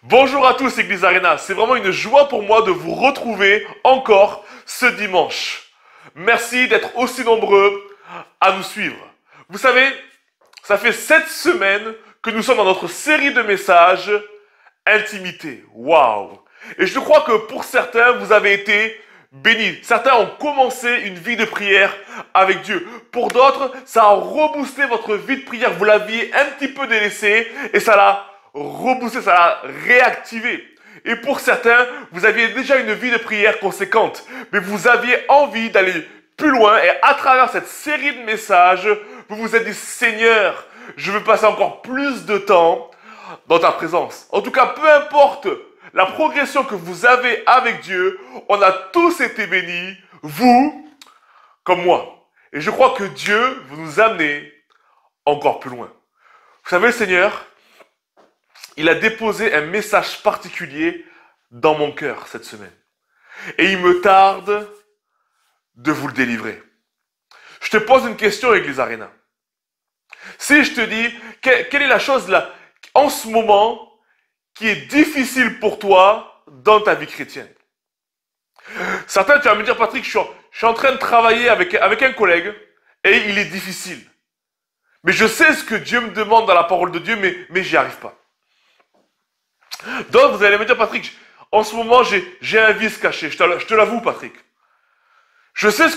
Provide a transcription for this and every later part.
Bonjour à tous Église Arena, c'est vraiment une joie pour moi de vous retrouver encore ce dimanche. Merci d'être aussi nombreux à nous suivre. Vous savez, ça fait 7 semaines que nous sommes dans notre série de messages Intimité. Waouh! Et je crois que pour certains, vous avez été bénis. Certains ont commencé une vie de prière avec Dieu. Pour d'autres, ça a reboosté votre vie de prière. Vous l'aviez un petit peu délaissé et ça l'a reboosté, ça l'a réactivé. Et pour certains, vous aviez déjà une vie de prière conséquente, mais vous aviez envie d'aller plus loin et à travers cette série de messages, vous vous êtes dit, Seigneur, je veux passer encore plus de temps dans ta présence. En tout cas, peu importe la progression que vous avez avec Dieu, on a tous été bénis, vous comme moi. Et je crois que Dieu veut nous amener encore plus loin. Vous savez, le Seigneur, il a déposé un message particulier dans mon cœur cette semaine. Et il me tarde de vous le délivrer. Je te pose une question, Église Arena. Si je te dis, quelle est la chose là, en ce moment, qui est difficile pour toi dans ta vie chrétienne? Certains, tu vas me dire, Patrick, je suis en train de travailler avec un collègue et il est difficile. Mais je sais ce que Dieu me demande dans la parole de Dieu, mais j'y arrive pas. Donc, vous allez me dire, Patrick, en ce moment, j'ai un vice caché. Je te l'avoue, Patrick. Je sais ce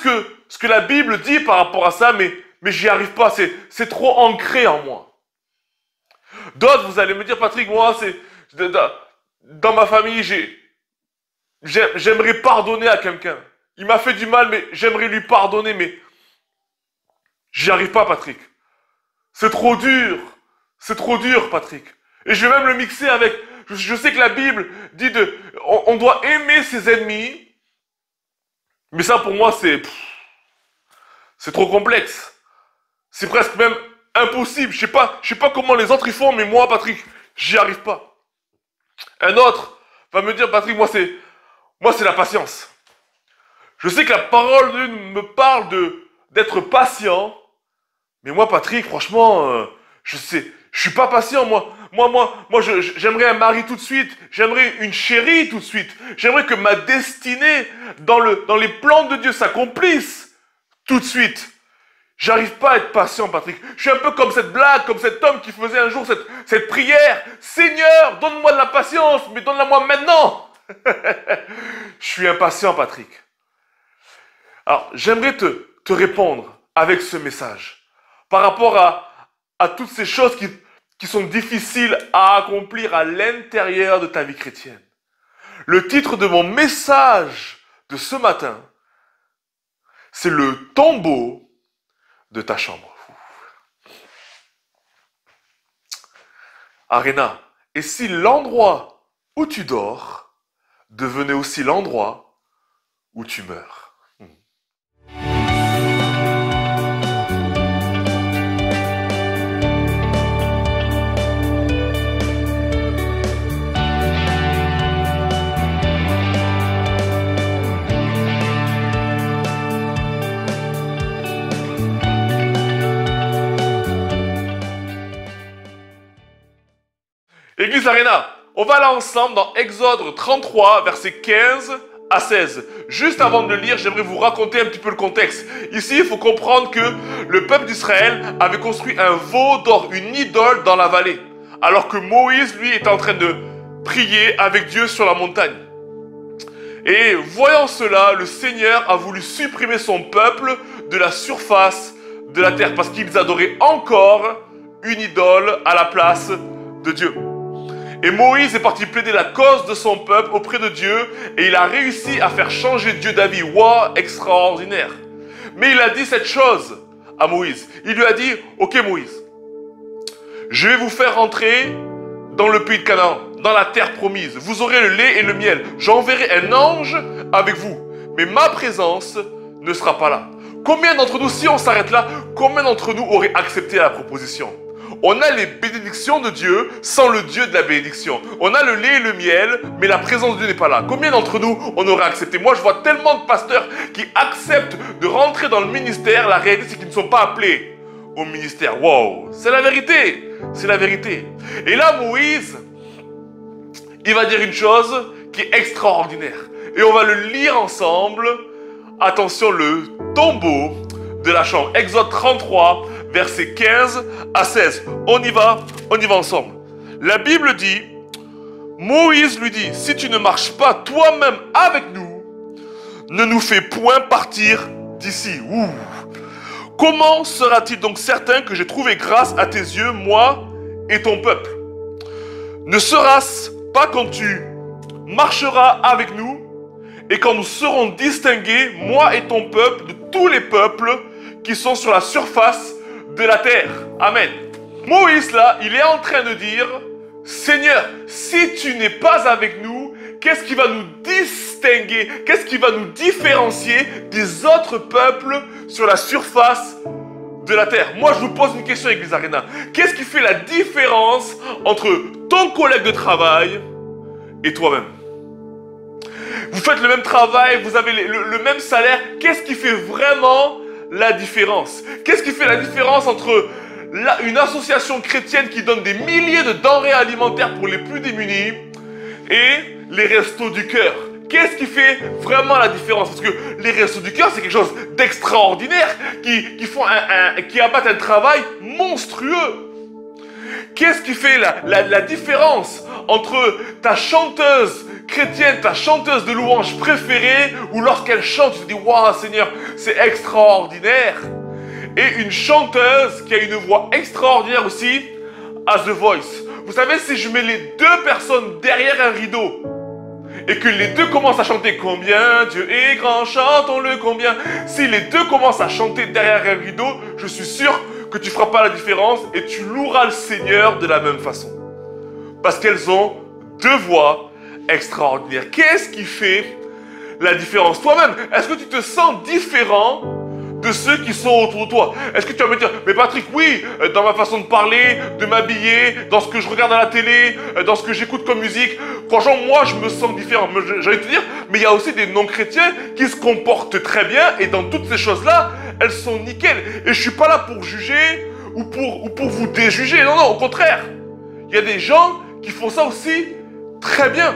que la Bible dit par rapport à ça, mais j'y arrive pas. C'est trop ancré en moi. D'autres, vous allez me dire, Patrick, moi, dans ma famille, j'aimerais pardonner à quelqu'un. Il m'a fait du mal, mais j'aimerais lui pardonner, mais j'y arrive pas, Patrick. C'est trop dur. C'est trop dur, Patrick. Et je vais même le mixer avec... Je sais que la Bible dit on doit aimer ses ennemis. Mais ça, pour moi, c'est trop complexe. C'est presque même impossible. Je sais pas comment les autres y font, mais moi, Patrick, j'y arrive pas. Un autre va me dire, Patrick, moi, c'est la patience. Je sais que la parole de Dieu me parle d'être patient. Mais moi, Patrick, franchement, je suis pas patient, moi, j'aimerais un mari tout de suite. J'aimerais une chérie tout de suite. J'aimerais que ma destinée dans les plans de Dieu s'accomplisse tout de suite. J'arrive pas à être patient, Patrick. Je suis un peu comme cette blague, comme cet homme qui faisait un jour cette prière. Seigneur, donne-moi de la patience, mais donne-la-moi maintenant. Je suis impatient, Patrick. Alors, j'aimerais te répondre avec ce message. Par rapport à toutes ces choses qui sont difficiles à accomplir à l'intérieur de ta vie chrétienne. Le titre de mon message de ce matin, c'est le tombeau de ta chambre. Arena, et si l'endroit où tu dors devenait aussi l'endroit où tu meurs? Église Arena, on va là ensemble dans Exode 33, versets 15 à 16. Juste avant de le lire, j'aimerais vous raconter un petit peu le contexte. Ici, il faut comprendre que le peuple d'Israël avait construit un veau d'or, une idole dans la vallée, alors que Moïse, lui, était en train de prier avec Dieu sur la montagne. Et voyant cela, le Seigneur a voulu supprimer son peuple de la surface de la terre, parce qu'ils adoraient encore une idole à la place de Dieu. Et Moïse est parti plaider la cause de son peuple auprès de Dieu et il a réussi à faire changer Dieu d'avis. Waouh, extraordinaire. Mais il a dit cette chose à Moïse. Il lui a dit, ok Moïse, je vais vous faire rentrer dans le pays de Canaan, dans la terre promise. Vous aurez le lait et le miel. J'enverrai un ange avec vous. Mais ma présence ne sera pas là. Combien d'entre nous, si on s'arrête là, combien d'entre nous auraient accepté la proposition? On a les bénédictions de Dieu sans le Dieu de la bénédiction. On a le lait et le miel, mais la présence de Dieu n'est pas là. Combien d'entre nous on aurait accepté? Moi, je vois tellement de pasteurs qui acceptent de rentrer dans le ministère. La réalité, c'est qu'ils ne sont pas appelés au ministère. Wow, c'est la vérité. C'est la vérité. Et là, Moïse, il va dire une chose qui est extraordinaire. Et on va le lire ensemble. Attention, le tombeau de la chambre. Exode 33, versets 15 à 16. On y va ensemble. La Bible dit, Moïse lui dit, si tu ne marches pas toi-même avec nous, ne nous fais point partir d'ici. Comment sera-t-il donc certain que j'ai trouvé grâce à tes yeux, moi et ton peuple? Ne sera-ce pas quand tu marcheras avec nous et quand nous serons distingués, moi et ton peuple, de tous les peuples qui sont sur la surface de la terre? Amen. Moïse, là, il est en train de dire, Seigneur, si tu n'es pas avec nous, qu'est-ce qui va nous distinguer? Qu'est-ce qui va nous différencier des autres peuples sur la surface de la terre? Moi, je vous pose une question, Église Arena. Qu'est-ce qui fait la différence entre ton collègue de travail et toi-même? Vous faites le même travail, vous avez le même salaire. Qu'est-ce qui fait vraiment la différence? Qu'est-ce qui fait la différence entre une association chrétienne qui donne des milliers de denrées alimentaires pour les plus démunis et les restos du cœur? Qu'est-ce qui fait vraiment la différence? Parce que les restos du cœur, c'est quelque chose d'extraordinaire qui abattent un travail monstrueux. Qu'est-ce qui fait la différence entre ta chanteuse chrétienne, ta chanteuse de louange préférée, ou lorsqu'elle chante, tu te dis « Waouh Seigneur, c'est extraordinaire » et une chanteuse qui a une voix extraordinaire aussi, à The Voice. Vous savez, si je mets les deux personnes derrière un rideau et que les deux commencent à chanter « Combien Dieu est grand, chantons-le combien », si les deux commencent à chanter derrière un rideau, je suis sûr que tu ne feras pas la différence et tu loueras le Seigneur de la même façon. Parce qu'elles ont deux voix extraordinaires. Qu'est-ce qui fait la différence? Toi-même, est-ce que tu te sens différent de ceux qui sont autour de toi? Est-ce que tu vas me dire, mais Patrick, oui, dans ma façon de parler, de m'habiller, dans ce que je regarde à la télé, dans ce que j'écoute comme musique, franchement, moi, je me sens différent. J'allais te dire, mais il y a aussi des non-chrétiens qui se comportent très bien et dans toutes ces choses-là, elles sont nickel. Et je suis pas là pour juger ou pour vous déjuger. Non, non, au contraire. Il y a des gens qui font ça aussi très bien.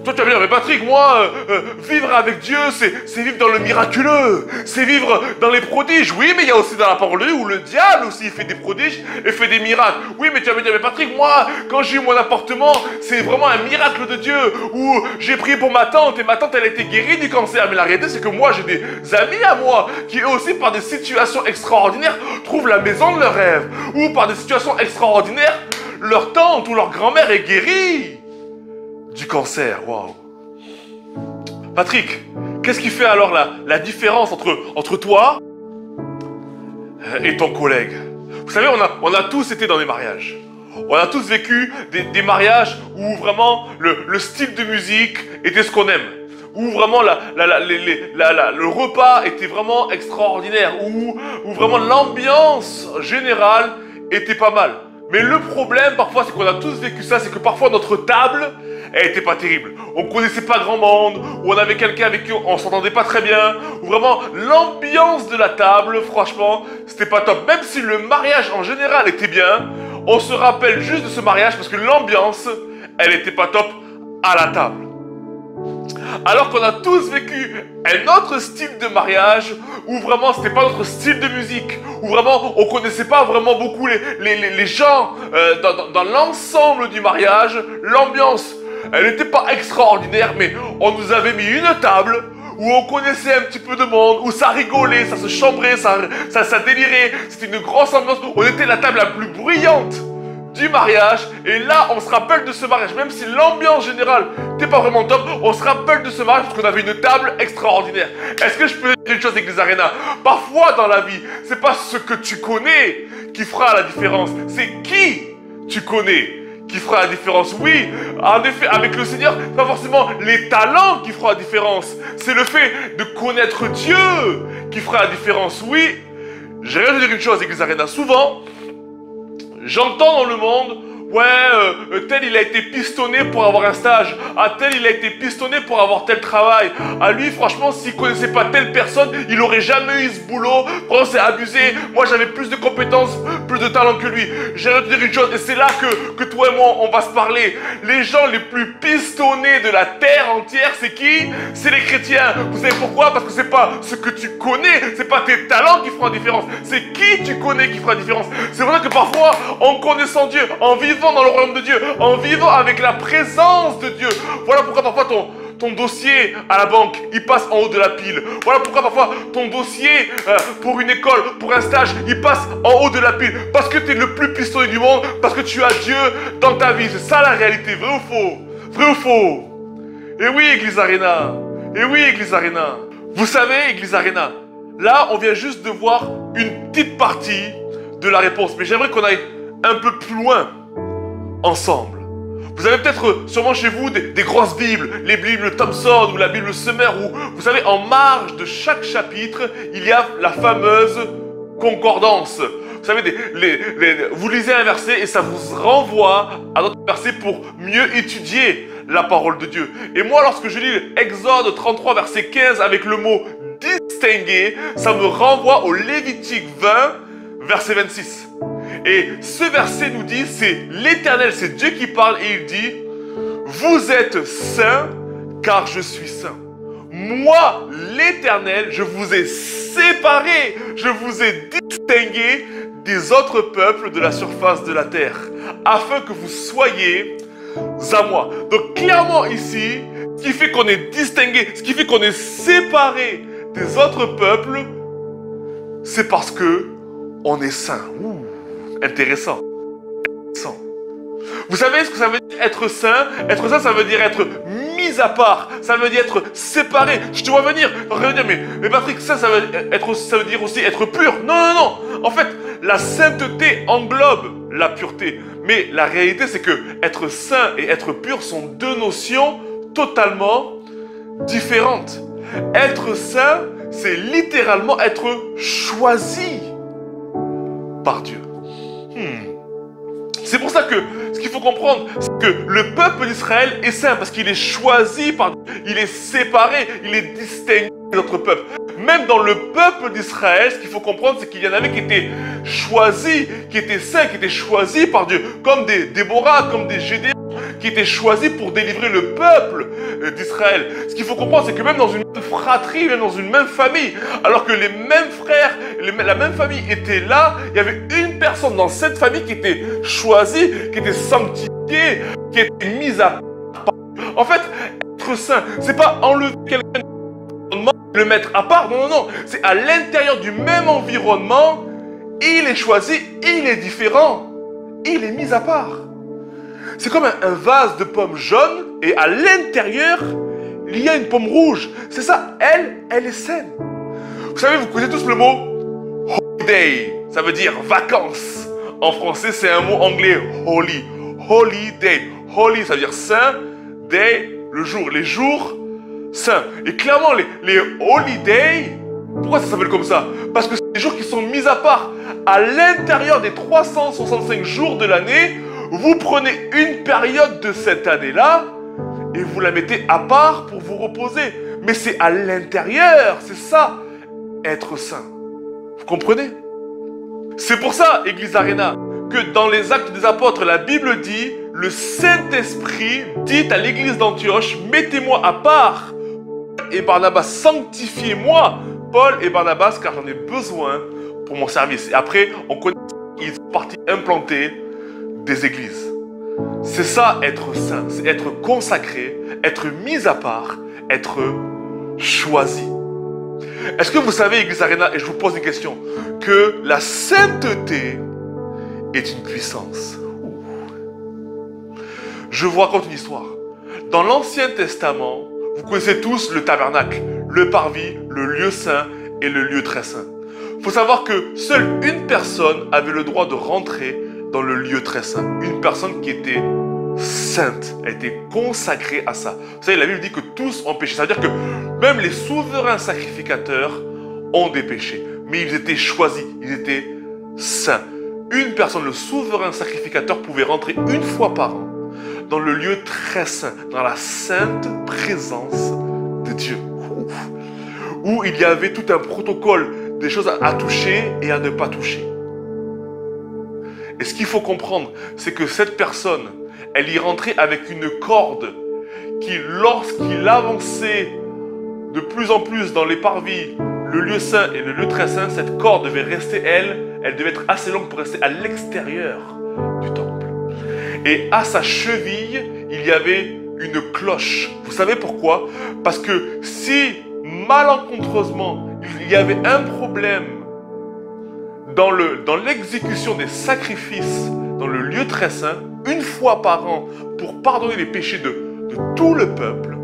Toi, tu vas me dire, mais Patrick, moi, vivre avec Dieu, c'est vivre dans le miraculeux, c'est vivre dans les prodiges. Oui, mais il y a aussi dans la parole de Dieu où le diable aussi fait des prodiges et fait des miracles. Oui, mais tu vas me dire, mais Patrick, moi, quand j'ai eu mon appartement, c'est vraiment un miracle de Dieu, où j'ai prié pour ma tante et ma tante, elle a été guérie du cancer. Mais la réalité, c'est que moi, j'ai des amis à moi qui, eux aussi, par des situations extraordinaires, trouvent la maison de leurs rêves. Ou par des situations extraordinaires, leur tante ou leur grand-mère est guérie du cancer. Waouh. Patrick, qu'est-ce qui fait alors la différence entre toi et ton collègue? Vous savez, on a tous été dans des mariages. On a tous vécu des mariages où vraiment le style de musique était ce qu'on aime. Où vraiment le repas était vraiment extraordinaire. Où vraiment l'ambiance générale était pas mal. Mais le problème parfois, c'est qu'on a tous vécu ça, c'est que parfois notre table, elle était pas terrible. On connaissait pas grand monde, ou on avait quelqu'un avec qui on s'entendait pas très bien, ou vraiment l'ambiance de la table, franchement, c'était pas top. Même si le mariage en général était bien, on se rappelle juste de ce mariage parce que l'ambiance, elle était pas top à la table. Alors qu'on a tous vécu un autre style de mariage où vraiment c'était pas notre style de musique, où vraiment on connaissait pas vraiment beaucoup les gens dans l'ensemble du mariage, l'ambiance elle n'était pas extraordinaire, mais on nous avait mis une table où on connaissait un petit peu de monde, où ça rigolait, ça se chambrait, ça délirait, c'était une grosse ambiance, on était la table la plus bruyante du mariage, et là on se rappelle de ce mariage, même si l'ambiance générale n'était pas vraiment top, on se rappelle de ce mariage parce qu'on avait une table extraordinaire. Est-ce que je peux dire une chose avec les arénas? Parfois dans la vie, c'est pas ce que tu connais qui fera la différence, c'est qui tu connais qui fera la différence. Oui, en effet, avec le Seigneur, c'est pas forcément les talents qui feront la différence, c'est le fait de connaître Dieu qui fera la différence. Oui, j'ai rien de dire une chose, Église Arena. Souvent, j'entends dans le monde, Ouais, tel il a été pistonné pour avoir un stage. Ah, tel il a été pistonné pour avoir tel travail. Ah, lui, franchement, s'il connaissait pas telle personne, il aurait jamais eu ce boulot. Franchement, c'est abusé. Moi, j'avais plus de compétences, plus de talent que lui. J'aimerais te dire une chose, et c'est là que toi et moi, on va se parler. Les gens les plus pistonnés de la terre entière, c'est qui? C'est les chrétiens. Vous savez pourquoi? Parce que c'est pas ce que tu connais, c'est pas tes talents qui feront la différence. C'est qui tu connais qui fera la différence. C'est vrai que parfois, en connaissant Dieu, en vivant dans le royaume de Dieu, en vivant avec la présence de Dieu, voilà pourquoi parfois ton dossier à la banque, il passe en haut de la pile. Voilà pourquoi parfois ton dossier pour une école, pour un stage, il passe en haut de la pile. Parce que tu es le plus pistonné du monde, parce que tu as Dieu dans ta vie. C'est ça la réalité, vrai ou faux? Vrai ou faux? Et oui, Église Arena. Et oui, Église Arena. Vous savez, Église Arena, là, on vient juste de voir une petite partie de la réponse. Mais j'aimerais qu'on aille un peu plus loin ensemble. Vous avez peut-être sûrement chez vous des grosses Bibles, les Bibles Thompson ou la Bible Summer, où vous savez, en marge de chaque chapitre, il y a la fameuse concordance. Vous savez, vous lisez un verset et ça vous renvoie à d'autres versets pour mieux étudier la parole de Dieu. Et moi, lorsque je lis Exode 33, verset 15 avec le mot distinguer, ça me renvoie au Lévitique 20, verset 26. Et ce verset nous dit, c'est l'Éternel, c'est Dieu qui parle et il dit, vous êtes saints car je suis saint. Moi, l'Éternel, je vous ai séparés, je vous ai distingués des autres peuples de la surface de la terre, afin que vous soyez à moi. Donc clairement ici, ce qui fait qu'on est distingué, ce qui fait qu'on est séparé des autres peuples, c'est parce que on est saint. Intéressant. Vous savez ce que ça veut dire être saint? Être saint, ça veut dire être mis à part. Ça veut dire être séparé. Je te vois venir. Mais Patrick, ça veut dire aussi être pur. Non, non, non. En fait, la sainteté englobe la pureté. Mais la réalité, c'est que être saint et être pur sont deux notions totalement différentes. Être saint, c'est littéralement être choisi par Dieu. C'est pour ça que ce qu'il faut comprendre, c'est que le peuple d'Israël est saint parce qu'il est choisi par Dieu, il est séparé, il est distingué des autres peuples. Même dans le peuple d'Israël, ce qu'il faut comprendre, c'est qu'il y en avait qui étaient choisis, qui étaient saints, qui étaient choisis par Dieu, comme des Déborah, comme des Gédéon, qui étaient choisis pour délivrer le peuple d'Israël. Ce qu'il faut comprendre, c'est que même dans une même fratrie, même dans une même famille, alors que les mêmes frères, la même famille était là, il y avait une personne dans cette famille qui était choisie, qui était sanctifiée, qui était mise à part. En fait, être saint, c'est pas enlever quelqu'un le mettre à part, non, non, non, c'est à l'intérieur du même environnement, il est choisi, il est différent, il est mis à part. C'est comme un vase de pommes jaunes et à l'intérieur, il y a une pomme rouge. C'est ça, elle est saine. Vous savez, vous connaissez tous le mot holiday, ça veut dire vacances. En français, c'est un mot anglais, holy, holiday. Holy, ça veut dire saint, day, le jour, les jours saints. Et clairement, les holidays, pourquoi ça s'appelle comme ça? Parce que c'est des jours qui sont mis à part. À l'intérieur des 365 jours de l'année, vous prenez une période de cette année-là et vous la mettez à part pour vous reposer. Mais c'est à l'intérieur, c'est ça, être saint. Vous comprenez? C'est pour ça, Église Arena, que dans les Actes des Apôtres, la Bible dit, le Saint-Esprit dit à l'Église d'Antioche, mettez-moi à part et Barnabas, sanctifiez-moi, Paul et Barnabas, car j'en ai besoin pour mon service. Et après, on connaît qu'ils sont partis implanter des églises. C'est ça être saint, c'est être consacré, être mis à part, être choisi. Est-ce que vous savez, Église Arena, et je vous pose une question, que la sainteté est une puissance? Je vous raconte une histoire. Dans l'Ancien Testament, vous connaissez tous le tabernacle, le parvis, le lieu saint et le lieu très saint. Il faut savoir que seule une personne avait le droit de rentrer dans le lieu très saint. Une personne qui était sainte, elle était consacrée à ça. Vous savez, la Bible dit que tous ont péché. C'est-à-dire que même les souverains sacrificateurs ont des péchés. Mais ils étaient choisis, ils étaient saints. une personne, le souverain sacrificateur, pouvait rentrer une fois par an dans le lieu très saint, dans la sainte présence de Dieu, où il y avait tout un protocole, des choses à toucher et à ne pas toucher. Et ce qu'il faut comprendre, c'est que cette personne, elle y rentrait avec une corde qui, lorsqu'il avançait de plus en plus dans les parvis, le lieu saint et le lieu très saint, cette corde devait rester, elle devait être assez longue pour rester à l'extérieur du temple. Et à sa cheville, il y avait une cloche. Vous savez pourquoi? Parce que si malencontreusement, il y avait un problème dans l'exécution des sacrifices dans le lieu très saint, une fois par an, pour pardonner les péchés de tout le peuple,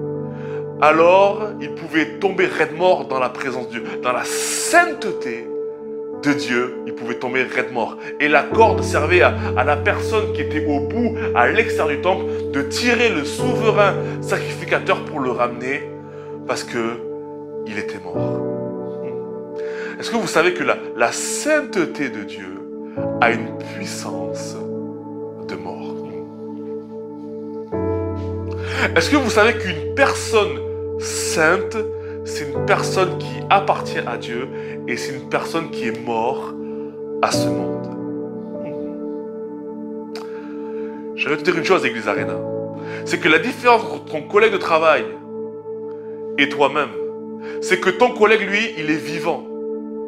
alors il pouvait tomber raide mort dans la présence de Dieu, dans la sainteté de Dieu, il pouvait tomber raide mort. Et la corde servait à la personne qui était au bout, à l'extérieur du temple, de tirer le souverain sacrificateur pour le ramener, parce que il était mort. Est-ce que vous savez que la sainteté de Dieu a une puissance de mort? Est-ce que vous savez qu'une personne sainte, c'est une personne qui appartient à Dieu et c'est une personne qui est morte à ce monde? Je vais te dire une chose, Église Arena. C'est que la différence entre ton collègue de travail et toi-même, c'est que ton collègue, lui, il est vivant.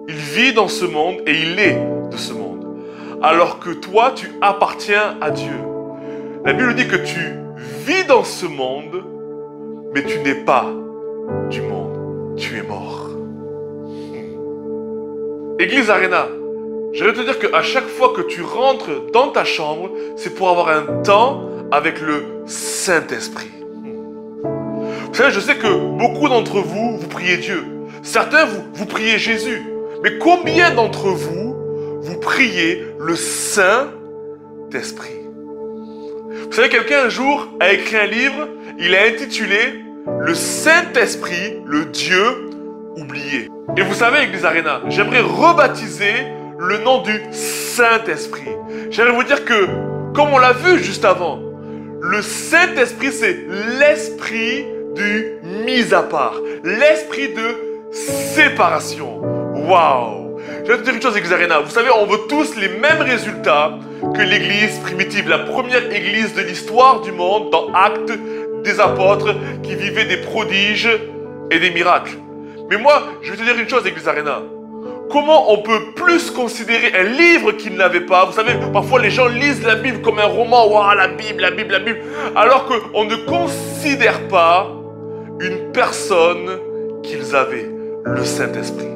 Il vit dans ce monde et il est de ce monde. Alors que toi, tu appartiens à Dieu. La Bible dit que tu vis dans ce monde, mais tu n'es pas du monde. Tu es mort. Église Arena, je vais te dire qu'à chaque fois que tu rentres dans ta chambre, c'est pour avoir un temps avec le Saint-Esprit. Vous savez, je sais que beaucoup d'entre vous, vous priez Dieu. Certains, vous priez Jésus. Mais combien d'entre vous, vous priez le Saint-Esprit? Vous savez, quelqu'un un jour a écrit un livre, il a intitulé « Le Saint-Esprit, le Dieu oublié ». Et vous savez, Église Arena, j'aimerais rebaptiser le nom du Saint-Esprit. J'aimerais vous dire que, comme on l'a vu juste avant, le Saint-Esprit, c'est l'esprit du mis à part, l'esprit de séparation. Waouh! Je vais te dire une chose, Église Arena. Vous savez, on veut tous les mêmes résultats que l'église primitive, la première église de l'histoire du monde, dans Actes des apôtres, qui vivaient des prodiges et des miracles. Mais moi, je vais te dire une chose, Église Arena. Comment on peut plus considérer un livre qu'ils n'avaient pas? Vous savez, parfois les gens lisent la Bible comme un roman. Waouh, la Bible, la Bible, la Bible. Alors qu'on ne considère pas une personne qu'ils avaient, le Saint-Esprit.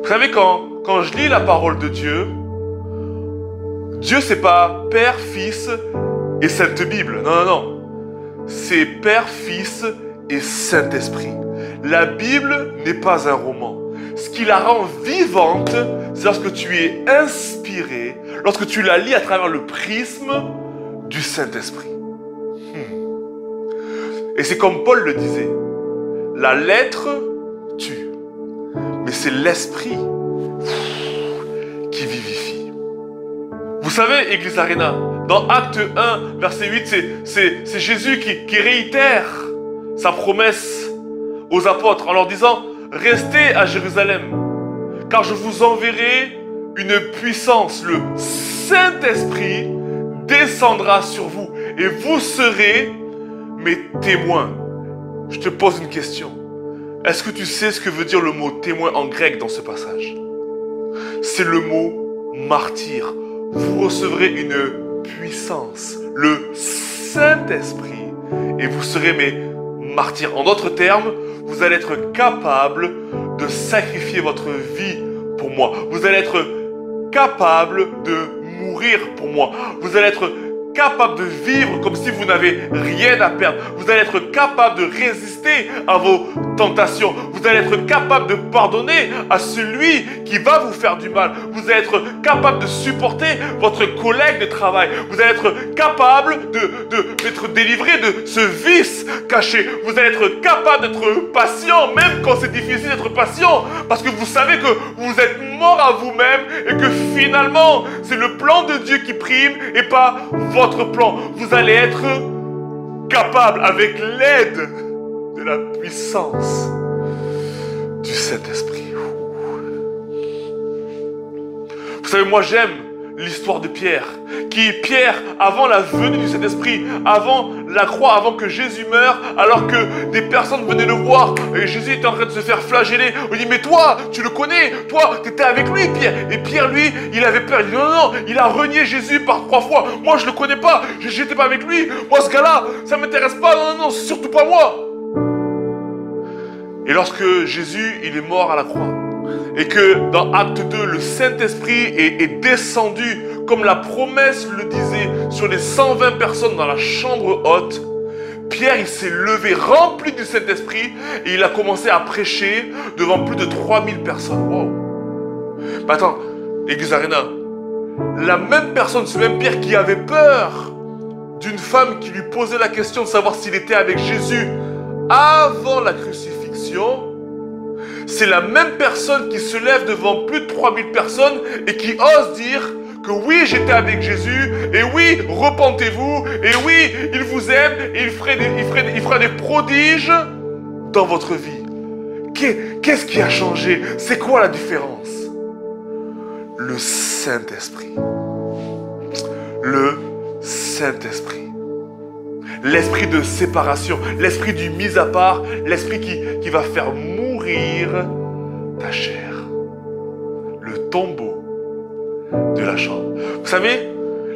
Vous savez, quand je lis la parole de Dieu, Dieu c'est pas Père, Fils et Sainte Bible. Non, non, non. C'est Père, Fils et Saint-Esprit. La Bible n'est pas un roman. Ce qui la rend vivante, c'est lorsque tu es inspiré, lorsque tu la lis à travers le prisme du Saint-Esprit. Et c'est comme Paul le disait, la lettre tue, mais c'est l'esprit qui vivifie. Vous savez, Église Arena, dans Acte 1, verset 8, c'est Jésus qui réitère sa promesse aux apôtres en leur disant « Restez à Jérusalem, car je vous enverrai une puissance, le Saint-Esprit descendra sur vous et vous serez mes témoins. » Je te pose une question. Est-ce que tu sais ce que veut dire le mot témoin en grec dans ce passage? C'est le mot martyr. Vous recevrez une puissance, le Saint-Esprit, et vous serez mes martyrs. En d'autres termes, vous allez être capable de sacrifier votre vie pour moi. Vous allez être capable de mourir pour moi. Vous allez être capable de vivre comme si vous n'avez rien à perdre. Vous allez être capable de résister à vos tentation. Vous allez être capable de pardonner à celui qui va vous faire du mal. Vous allez être capable de supporter votre collègue de travail. Vous allez être capable d'être délivré de ce vice caché. Vous allez être capable d'être patient, même quand c'est difficile d'être patient. Parce que vous savez que vous êtes mort à vous-même et que finalement, c'est le plan de Dieu qui prime et pas votre plan. Vous allez être capable, avec l'aide de la puissance du Saint-Esprit. Vous savez, moi j'aime l'histoire de Pierre. Pierre, avant la venue du Saint-Esprit, avant la croix, avant que Jésus meure, alors que des personnes venaient le voir, et Jésus était en train de se faire flageller. On dit, mais toi, tu le connais, toi, tu étais avec lui, Pierre. Et Pierre, lui, il avait peur. Il dit, non, non, il a renié Jésus par 3 fois. Moi, je le connais pas, j'étais pas avec lui. Moi, ce gars-là, ça m'intéresse pas, non, non, non, surtout pas moi. Et lorsque Jésus, il est mort à la croix, et que dans Acte 2, le Saint-Esprit est descendu, comme la promesse le disait, sur les 120 personnes dans la chambre haute, Pierre, il s'est levé, rempli du Saint-Esprit, et il a commencé à prêcher devant plus de 3000 personnes. Wow. Mais attends, Église Arena, la même personne, ce même Pierre qui avait peur d'une femme qui lui posait la question de savoir s'il était avec Jésus avant la crucifixion, c'est la même personne qui se lève devant plus de 3000 personnes et qui ose dire que oui, j'étais avec Jésus, et oui, repentez-vous, et oui, il vous aime, et il fera des prodiges dans votre vie. Qu'est-ce qui a changé? C'est quoi la différence? Le Saint-Esprit. Le Saint-Esprit. L'esprit de séparation, l'esprit du mis à part, l'esprit qui va faire mourir ta chair. Le tombeau de la chambre. Vous savez,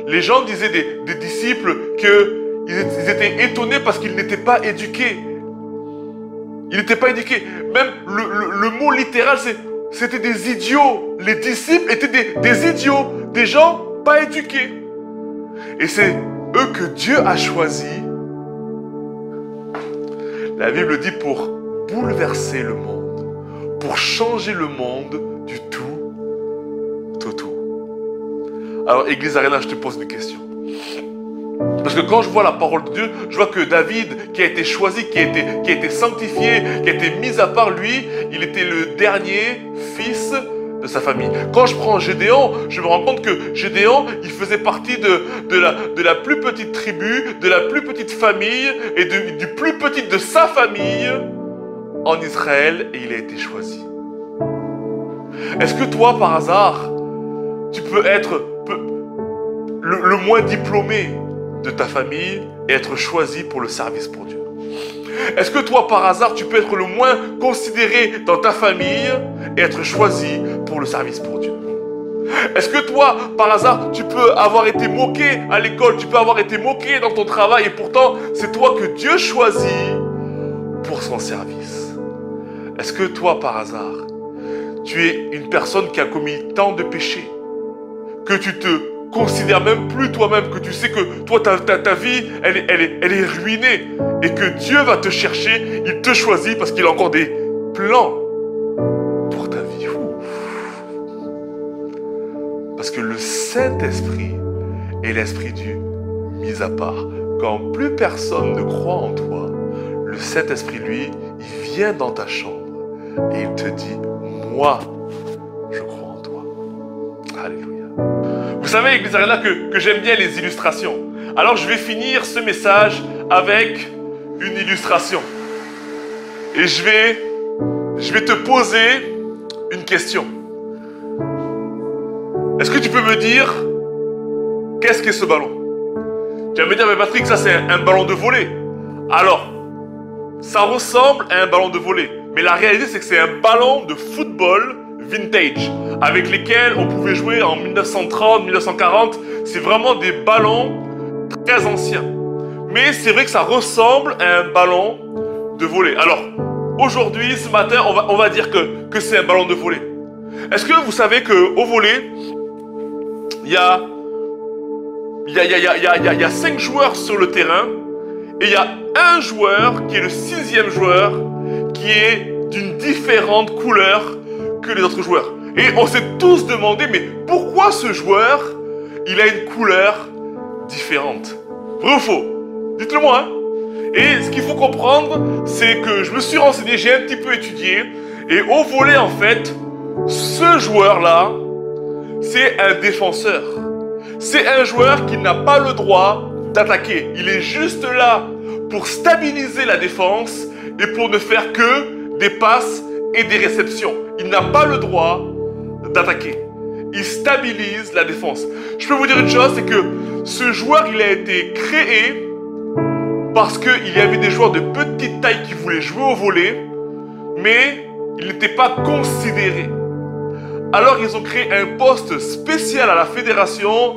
les gens disaient des disciples qu'ils étaient étonnés parce qu'ils n'étaient pas éduqués. Ils n'étaient pas éduqués. Même le mot littéral, c'était des idiots. Les disciples étaient des idiots, des gens pas éduqués. Et c'est eux que Dieu a choisis. La Bible dit pour bouleverser le monde, pour changer le monde du tout au tout. Alors, Église Arena, je te pose une question. Parce que quand je vois la parole de Dieu, je vois que David, qui a été choisi, qui a été sanctifié, qui a été mis à part, lui, il était le dernier fils de sa famille. Quand je prends Gédéon, je me rends compte que Gédéon, il faisait partie de la plus petite tribu, de la plus petite famille et du plus petit de sa famille en Israël, et il a été choisi. Est-ce que toi, par hasard, tu peux être le moins diplômé de ta famille et être choisi pour le service pour Dieu? Est-ce que toi, par hasard, tu peux être le moins considéré dans ta famille et être choisi pour le service pour Dieu? Est-ce que toi, par hasard, tu peux avoir été moqué à l'école, tu peux avoir été moqué dans ton travail et pourtant, c'est toi que Dieu choisit pour son service? Est-ce que toi, par hasard, tu es une personne qui a commis tant de péchés que tu te considères même plus toi-même, que tu sais que toi, ta vie, elle est ruinée et que Dieu va te chercher, il te choisit parce qu'il a encore des plans pour ta vie. Parce que le Saint-Esprit est l'esprit du mis à part. Quand plus personne ne croit en toi, le Saint-Esprit, lui, il vient dans ta chambre et il te dit, moi, je crois en toi. Alléluia. Vous savez, Église Arena, que j'aime bien les illustrations. Alors je vais finir ce message avec une illustration. Et je vais te poser une question. Est-ce que tu peux me dire qu'est-ce qu'est ce ballon? Tu vas me dire, mais Patrick, ça c'est un ballon de volley. Alors, ça ressemble à un ballon de volley. Mais la réalité, c'est que c'est un ballon de football vintage, avec lesquels on pouvait jouer en 1930, 1940. C'est vraiment des ballons très anciens. Mais c'est vrai que ça ressemble à un ballon de volley. Alors, aujourd'hui, ce matin, on va dire que c'est un ballon de volley. Est-ce que vous savez qu'au volley, il y a 5 joueurs sur le terrain et il y a un joueur qui est le 6e joueur qui est d'une différente couleur que les autres joueurs. Et on s'est tous demandé, mais pourquoi ce joueur, il a une couleur différente? Vrai ou faux? Dites-le moi, hein. Et ce qu'il faut comprendre, c'est que je me suis renseigné, j'ai un petit peu étudié, et au volley, en fait, ce joueur-là, c'est un défenseur. C'est un joueur qui n'a pas le droit d'attaquer. Il est juste là pour stabiliser la défense et pour ne faire que des passes et des réceptions. Il n'a pas le droit d'attaquer. Il stabilise la défense. Je peux vous dire une chose, c'est que ce joueur, il a été créé parce qu'il y avait des joueurs de petite taille qui voulaient jouer au volley, mais il n'était pas considéré. Alors ils ont créé un poste spécial à la Fédération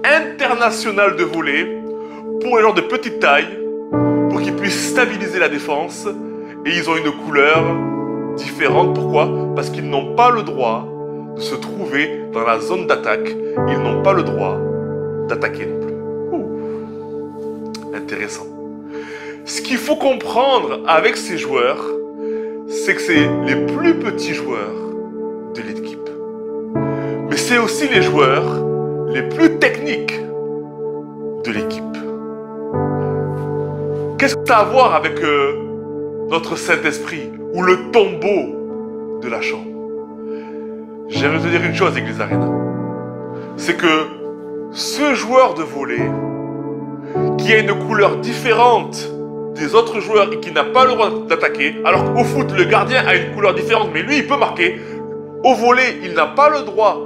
internationale de volley pour les gens de petite taille, pour qu'ils puissent stabiliser la défense, et ils ont une couleur différente. Pourquoi? Parce qu'ils n'ont pas le droit de se trouver dans la zone d'attaque. Ils n'ont pas le droit d'attaquer non plus. Intéressant. Ce qu'il faut comprendre avec ces joueurs, c'est que c'est les plus petits joueurs de l'équipe. Mais c'est aussi les joueurs les plus techniques de l'équipe. Qu'est-ce que ça a à voir avec notre Saint-Esprit ou le tombeau de la chambre? J'aimerais te dire une chose, Église Arena. C'est que ce joueur de volley qui a une couleur différente des autres joueurs et qui n'a pas le droit d'attaquer, alors qu'au foot, le gardien a une couleur différente, mais lui, il peut marquer. Au volley, il n'a pas le droit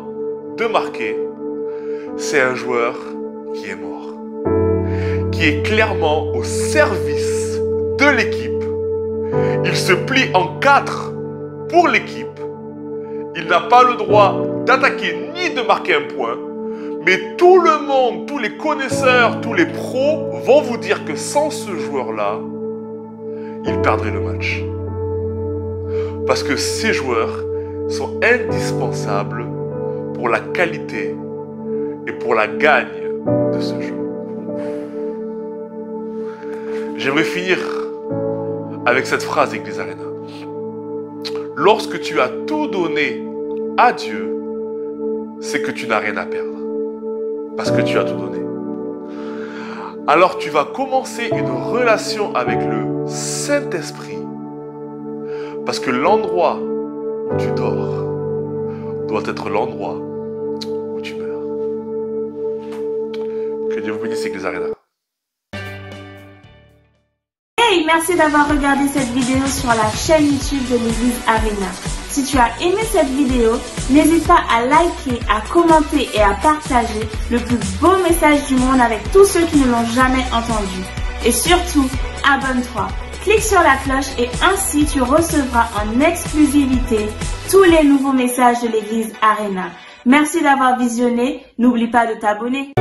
de marquer. C'est un joueur qui est mort, qui est clairement au service de l'équipe. Il se plie en 4 pour l'équipe. Il n'a pas le droit d'attaquer ni de marquer un point. Mais tout le monde, tous les connaisseurs, tous les pros vont vous dire que sans ce joueur-là, il perdrait le match. Parce que ces joueurs sont indispensables pour la qualité et pour la gagne de ce jeu. J'aimerais finir avec cette phrase, Église Arena. Lorsque tu as tout donné à Dieu, c'est que tu n'as rien à perdre. Parce que tu as tout donné. Alors tu vas commencer une relation avec le Saint-Esprit. Parce que l'endroit où tu dors doit être l'endroit où tu meurs. Que Dieu vous bénisse, Église Arena. Hey, merci d'avoir regardé cette vidéo sur la chaîne YouTube de l'Église Arena. Si tu as aimé cette vidéo, n'hésite pas à liker, à commenter et à partager le plus beau message du monde avec tous ceux qui ne l'ont jamais entendu. Et surtout, abonne-toi, clique sur la cloche et ainsi tu recevras en exclusivité tous les nouveaux messages de l'Église Arena. Merci d'avoir visionné, n'oublie pas de t'abonner.